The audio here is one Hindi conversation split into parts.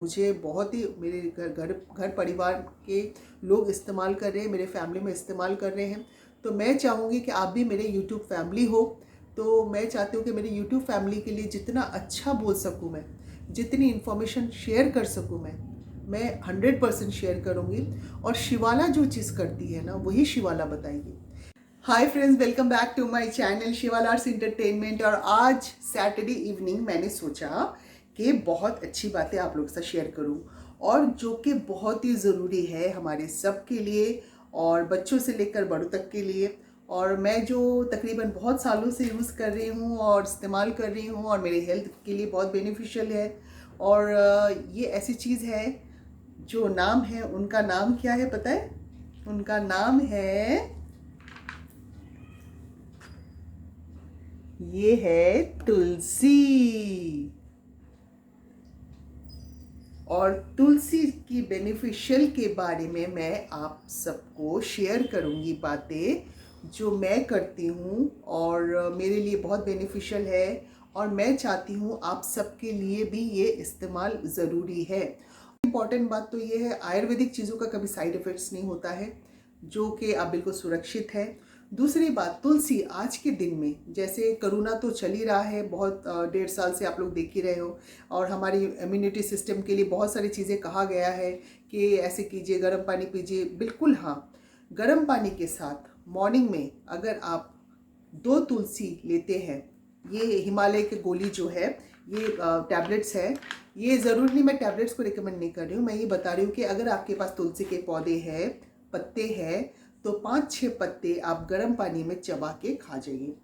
मुझे बहुत ही मेरे घर घर घर परिवार के लोग इस्तेमाल कर रहे हैं, मेरे फैमिली में इस्तेमाल कर रहे हैं। तो मैं चाहूँगी कि आप भी मेरे यूट्यूब फैमिली हो। तो मैं चाहती हूँ कि मेरी यूट्यूब फैमिली के लिए जितना अच्छा बोल सकूँ मैं, जितनी इन्फॉर्मेशन शेयर कर सकूँ मैं 100% शेयर करूँगी। और शिवाला जो चीज़ करती है ना, वही शिवाला बताएगी। Hi friends, welcome back to my channel Shivala arts entertainment. और आज सैटरडे इवनिंग मैंने सोचा कि बहुत अच्छी बातें आप लोगों के साथ शेयर करूं, और जो कि बहुत ही ज़रूरी है हमारे सब के लिए, और बच्चों से लेकर बड़ों तक के लिए। और मैं जो तकरीबन बहुत सालों से यूज़ कर रही हूँ और इस्तेमाल कर रही हूँ, और मेरे हेल्थ के लिए बहुत बेनिफिशियल है। और ये ऐसी चीज़ है जो नाम है, उनका नाम क्या है पता है? उनका नाम है, ये है तुलसी। और तुलसी की बेनिफिशियल के बारे में मैं आप सबको शेयर करूंगी बातें जो मैं करती हूँ, और मेरे लिए बहुत बेनिफिशियल है। और मैं चाहती हूँ आप सबके लिए भी ये इस्तेमाल ज़रूरी है। इम्पॉर्टेंट बात तो ये है, आयुर्वेदिक चीज़ों का कभी साइड इफ़ेक्ट्स नहीं होता है, जो कि आप बिल्कुल सुरक्षित है। दूसरी बात, तुलसी आज के दिन में, जैसे कोरोना तो चल ही रहा है, बहुत 1.5 साल से आप लोग देख ही रहे हो, और हमारी इम्यूनिटी सिस्टम के लिए बहुत सारी चीज़ें कहा गया है कि ऐसे कीजिए, गर्म पानी पीजिए। बिल्कुल हाँ, गर्म पानी के साथ मॉर्निंग में अगर आप 2 तुलसी लेते हैं, ये हिमालय के गोली जो है, ये टैबलेट्स है। ये ज़रूरी नहीं, मैं टैबलेट्स को रिकमेंड नहीं कर रही हूँ, मैं ये बता रही हूँ कि अगर आपके पास तुलसी के पौधे हैं, पत्ते हैं, तो 5-6 पत्ते आप गर्म पानी में चबा के खा जाइए।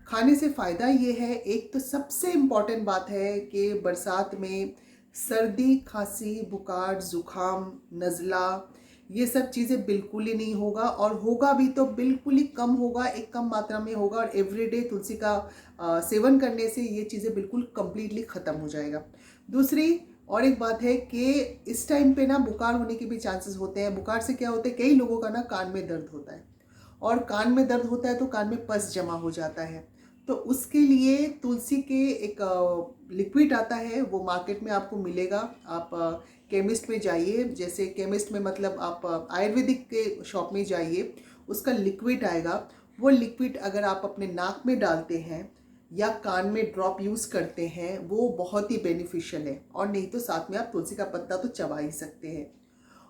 खाने से फ़ायदा ये है, एक तो सबसे इम्पॉर्टेंट बात है कि बरसात में सर्दी, खांसी, बुखार, ज़ुकाम, नज़ला, ये सब चीज़ें बिल्कुल ही नहीं होगा, और होगा भी तो बिल्कुल ही कम होगा, एक कम मात्रा में होगा। और एवरीडे तुलसी का सेवन करने से ये चीज़ें बिल्कुल कंप्लीटली ख़त्म हो जाएगा। दूसरी और एक बात है कि इस टाइम पे ना बुखार होने के भी चांसेस होते हैं। बुखार से क्या होता है, कई लोगों का ना कान में दर्द होता है, और कान में दर्द होता है तो कान में पस जमा हो जाता है। तो उसके लिए तुलसी के एक लिक्विड आता है, वो मार्केट में आपको मिलेगा। आप केमिस्ट में जाइए, जैसे केमिस्ट में मतलब आप आयुर्वेदिक के शॉप में जाइए, उसका लिक्विड आएगा। वो लिक्विड अगर आप अपने नाक में डालते हैं या कान में ड्रॉप यूज़ करते हैं, वो बहुत ही बेनिफिशियल है। और नहीं तो साथ में आप तुलसी का पत्ता तो चबा ही सकते हैं।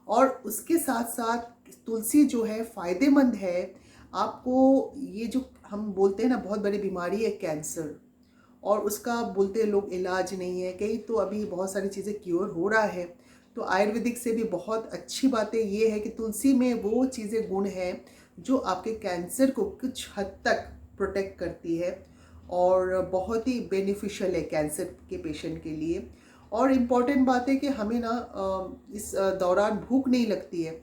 और उसके साथ साथ तुलसी जो है फ़ायदेमंद है आपको। ये जो हम बोलते हैं ना, बहुत बड़ी बीमारी है कैंसर, और उसका बोलते हैं लोग इलाज नहीं है, कई तो अभी बहुत सारी चीज़ें क्योर हो रहा है। तो आयुर्वेदिक से भी बहुत अच्छी बातें ये है कि तुलसी में वो चीज़ें गुण हैं जो आपके कैंसर को कुछ हद तक प्रोटेक्ट करती है, और बहुत ही बेनिफिशियल है कैंसर के पेशेंट के लिए। और इम्पॉर्टेंट बात है कि हमें ना इस दौरान भूख नहीं लगती है,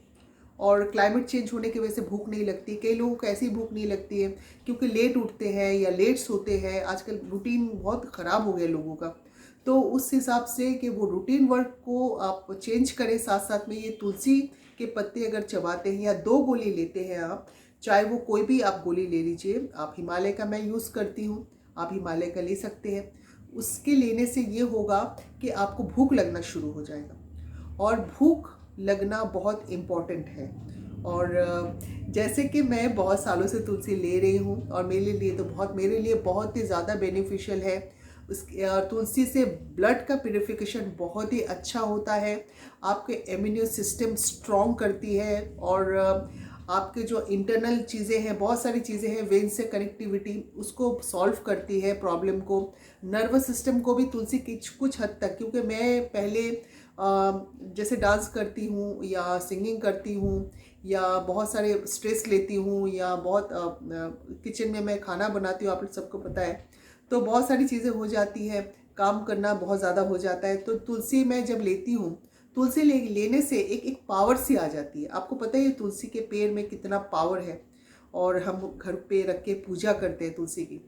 और क्लाइमेट चेंज होने की वजह से भूख नहीं लगती। कई लोगों को ऐसी भूख नहीं लगती है क्योंकि लेट उठते हैं या लेट सोते हैं। आजकल रूटीन बहुत ख़राब हो गया लोगों का। तो उस हिसाब से कि वो रूटीन वर्क को आप चेंज करें, साथ साथ में ये तुलसी के पत्ते अगर चबाते हैं या 2 गोली लेते हैं आप, चाहे वो कोई भी आप गोली ले लीजिए। आप हिमालय का मैं यूज़ करती हूँ, आप हिमालय का ले सकते हैं। उसके लेने से ये होगा कि आपको भूख लगना शुरू हो जाएगा, और भूख लगना बहुत इम्पॉर्टेंट है। और जैसे कि मैं बहुत सालों से तुलसी ले रही हूँ, और मेरे लिए बहुत ही ज़्यादा बेनिफिशियल है। तुलसी से ब्लड का प्यूरिफिकेशन बहुत ही अच्छा होता है, आपके इम्यून सिस्टम स्ट्रॉन्ग करती है, और आपके जो इंटरनल चीज़ें हैं, बहुत सारी चीज़ें हैं, वेन से कनेक्टिविटी उसको सॉल्व करती है, प्रॉब्लम को। नर्वस सिस्टम को भी तुलसी कुछ हद तक, क्योंकि मैं पहले जैसे डांस करती हूँ या सिंगिंग करती हूँ, या बहुत सारे स्ट्रेस लेती हूँ, या बहुत किचन में मैं खाना बनाती हूँ, आप लोग सबको पता है। तो बहुत सारी चीज़ें हो जाती हैं, काम करना बहुत ज़्यादा हो जाता है। तो तुलसी मैं जब लेती हूँ, तुलसी लेने से एक एक पावर सी आ जाती है। आपको पता है तुलसी के पेड़ में कितना पावर है, और हम घर पे रख के पूजा करते हैं तुलसी की।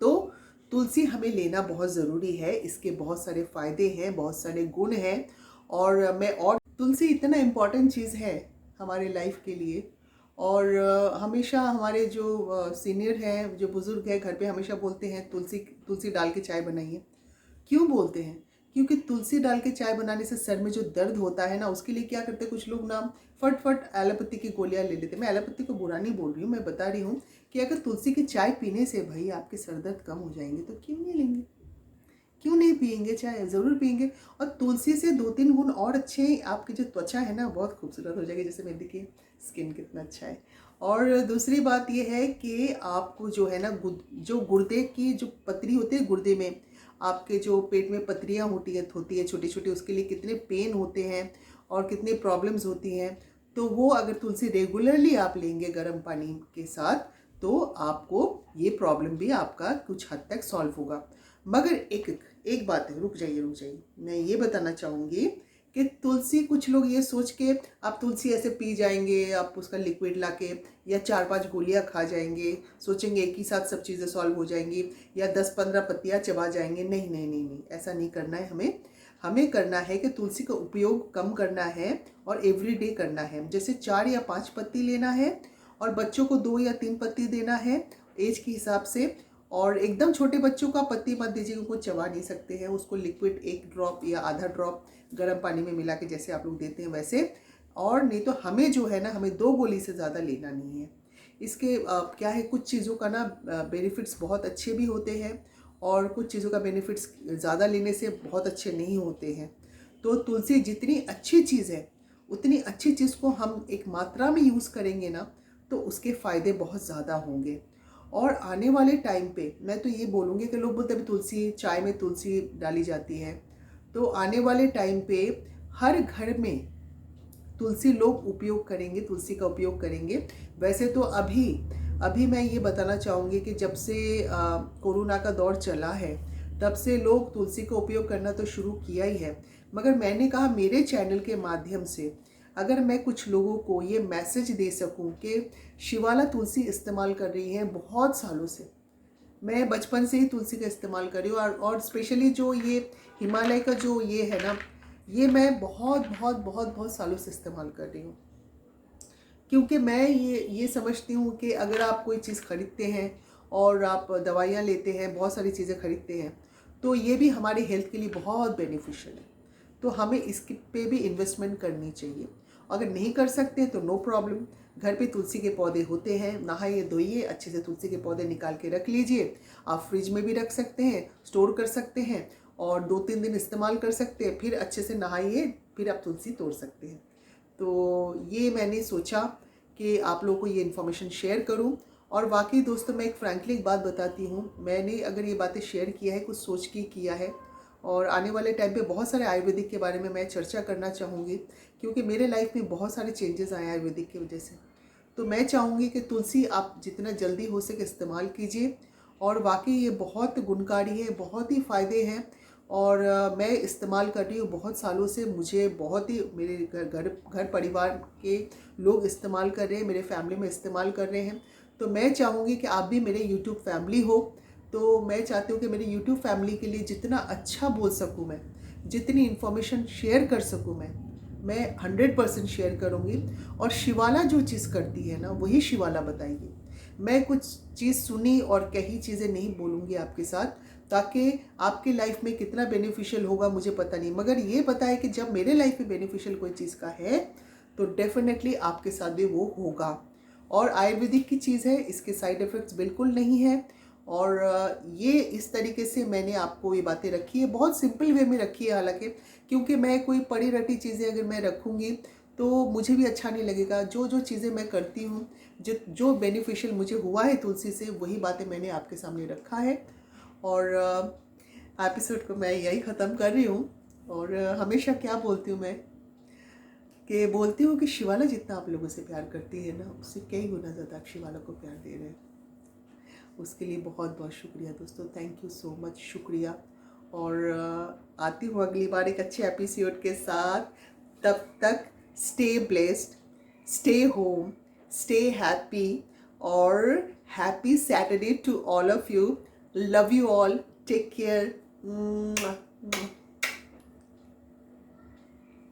तो तुलसी हमें लेना बहुत ज़रूरी है, इसके बहुत सारे फ़ायदे हैं, बहुत सारे गुण हैं। और तुलसी इतना इम्पॉर्टेंट चीज़ है हमारे लाइफ के लिए। और हमेशा हमारे जो सीनियर हैं, जो बुज़ुर्ग हैं घर पे, हमेशा बोलते हैं तुलसी तुलसी डाल के चाय बनाइए। क्यों बोलते हैं? क्योंकि तुलसी डाल के चाय बनाने से सर में जो दर्द होता है ना, उसके लिए क्या करते हैं कुछ लोग ना, फट एलोपैथी की गोलियां ले लेते हैं। मैं एलोपैथी को बुरा नहीं बोल रही हूँ, मैं बता रही हूँ कि अगर तुलसी की चाय पीने से भाई आपके सर दर्द कम हो जाएंगे तो क्यों नहीं लेंगे, क्यों नहीं पियेंगे, चाय ज़रूर पियेंगे। और तुलसी से 2-3 गुण और अच्छे हैं, आपकी जो त्वचा है ना बहुत खूबसूरत हो जाएगी। जैसे मेरे देखिए स्किन कितना अच्छा है। और दूसरी बात ये है कि आपको जो है ना जो गुर्दे की जो पथरी होती है, गुर्दे में आपके जो पेट में पथरियाँ होती है छोटी छोटी, उसके लिए कितने पेन होते हैं और कितने प्रॉब्लम्स होती हैं। तो वो अगर तुलसी रेगुलरली आप लेंगे गर्म पानी के साथ, तो आपको ये प्रॉब्लम भी आपका कुछ हद तक सॉल्व होगा। मगर एक बात है, रुक जाइए, मैं ये बताना चाहूँगी कि तुलसी, कुछ लोग ये सोच के आप तुलसी ऐसे पी जाएंगे, आप उसका लिक्विड लाके या 4-5 गोलियां खा जाएंगे, सोचेंगे एक ही साथ सब चीज़ें सॉल्व हो जाएंगी, या 10-15 पत्तियां चबा जाएंगे। नहीं नहीं नहीं नहीं, ऐसा नहीं करना है। हमें करना है कि तुलसी का उपयोग कम करना है और एवरीडे करना है। जैसे 4 या 5 पत्ती लेना है और बच्चों को 2 या 3 पत्ती देना है एज के हिसाब से। और एकदम छोटे बच्चों का पत्ती मत दीजिए, उनको चबा नहीं सकते हैं। उसको लिक्विड 1 ड्रॉप या आधा ड्रॉप गर्म पानी में मिला के जैसे आप लोग देते हैं वैसे। और नहीं तो हमें जो है ना, हमें 2 गोली से ज़्यादा लेना नहीं है। इसके क्या है, कुछ चीज़ों का ना बेनिफिट्स बहुत अच्छे भी होते हैं और कुछ चीज़ों का बेनिफिट्स ज़्यादा लेने से बहुत अच्छे नहीं होते हैं। तो तुलसी जितनी अच्छी चीज़ है, उतनी अच्छी चीज़ को हम एक मात्रा में यूज़ करेंगे ना, तो उसके फ़ायदे बहुत ज़्यादा होंगे। और आने वाले टाइम पे मैं तो ये बोलूँगी कि लोग बोलते हैं तुलसी, चाय में तुलसी डाली जाती है, तो आने वाले टाइम पे हर घर में तुलसी लोग उपयोग करेंगे, तुलसी का उपयोग करेंगे। वैसे तो अभी मैं ये बताना चाहूँगी कि जब से कोरोना का दौर चला है, तब से लोग तुलसी का उपयोग करना तो शुरू किया ही है। मगर मैंने कहा मेरे चैनल के माध्यम से अगर मैं कुछ लोगों को ये मैसेज दे सकूं कि शिवाला तुलसी इस्तेमाल कर रही हैं बहुत सालों से, मैं बचपन से ही तुलसी का इस्तेमाल कर रही हूँ। और स्पेशली जो ये हिमालय का जो ये है ना, ये मैं बहुत बहुत बहुत बहुत सालों से इस्तेमाल कर रही हूँ। क्योंकि मैं ये समझती हूँ कि अगर आप कोई चीज़ खरीदते हैं और आप दवाइयाँ लेते हैं, बहुत सारी चीज़ें खरीदते हैं, तो ये भी हमारी हेल्थ के लिए बहुत बेनिफिशियल है। तो हमें इसके पे भी इन्वेस्टमेंट करनी चाहिए। अगर नहीं कर सकते तो नो प्रॉब्लम, घर पे तुलसी के पौधे होते हैं, नहाइए धोइए अच्छे से, तुलसी के पौधे निकाल के रख लीजिए। आप फ्रिज में भी रख सकते हैं, स्टोर कर सकते हैं और 2-3 दिन इस्तेमाल कर सकते हैं, फिर अच्छे से नहाइए, फिर आप तुलसी तोड़ सकते हैं। तो ये मैंने सोचा कि आप लोगों को ये इन्फॉर्मेशन शेयर करूं। और वाकई दोस्तों, मैं एक फ्रैंकली एक बात बताती हूँ, मैंने अगर ये बातें शेयर किया है कुछ सोच के किया है। और आने वाले टाइम पे बहुत सारे आयुर्वेदिक के बारे में मैं चर्चा करना चाहूँगी, क्योंकि मेरे लाइफ में बहुत सारे चेंजेस आए आयुर्वेदिक की वजह से। तो मैं चाहूँगी कि तुलसी आप जितना जल्दी हो सके इस्तेमाल कीजिए। और वाकई ये बहुत गुणकारी है, बहुत ही फ़ायदे हैं। और मैं इस्तेमाल कर रही हूँ बहुत सालों से, मुझे बहुत ही मेरे घर परिवार के लोग इस्तेमाल कर रहे हैं, मेरे फैमिली में इस्तेमाल कर रहे हैं। तो मैं चाहूँगी कि आप भी मेरे यूट्यूब फैमिली हो। तो मैं चाहती हूँ कि मेरी यूट्यूब फैमिली के लिए जितना अच्छा बोल सकूँ मैं, जितनी इन्फॉर्मेशन शेयर कर सकूँ मैं 100% शेयर करूँगी। और शिवाला जो चीज़ करती है ना, वही शिवाला बताएगी। मैं कुछ चीज़ सुनी और कही चीज़ें नहीं बोलूँगी आपके साथ, ताकि आपके लाइफ में कितना बेनिफिशियल होगा मुझे पता नहीं, मगर ये पता है कि जब मेरे लाइफ में बेनिफिशियल कोई चीज़ का है तो डेफिनेटली आपके साथ भी वो होगा। और आयुर्वेदिक की चीज़ है, इसके साइड इफ़ेक्ट्स बिल्कुल नहीं है। और ये इस तरीके से मैंने आपको ये बातें रखी है, बहुत सिंपल वे में रखी है हालांकि, क्योंकि मैं कोई पड़ी रटी चीज़ें अगर मैं रखूँगी तो मुझे भी अच्छा नहीं लगेगा। जो चीज़ें मैं करती हूँ, जो बेनिफिशियल मुझे हुआ है तुलसी से, वही बातें मैंने आपके सामने रखा है। और एपिसोड को मैं यही ख़त्म कर रही हूँ। और हमेशा क्या बोलती हूँ मैं, कि बोलती हूँ कि शिवाला जितना आप लोगों से प्यार करती है ना, उससे कई गुना ज़्यादा आप शिवाला को प्यार दे रहे हैं। उसके लिए बहुत बहुत शुक्रिया दोस्तों, थैंक यू सो मच, शुक्रिया। और आती हूँ अगली बार एक अच्छे एपिसोड के साथ। तब तक stay blessed, stay home, stay happy, और happy Saturday to all of you. Love you all, take care.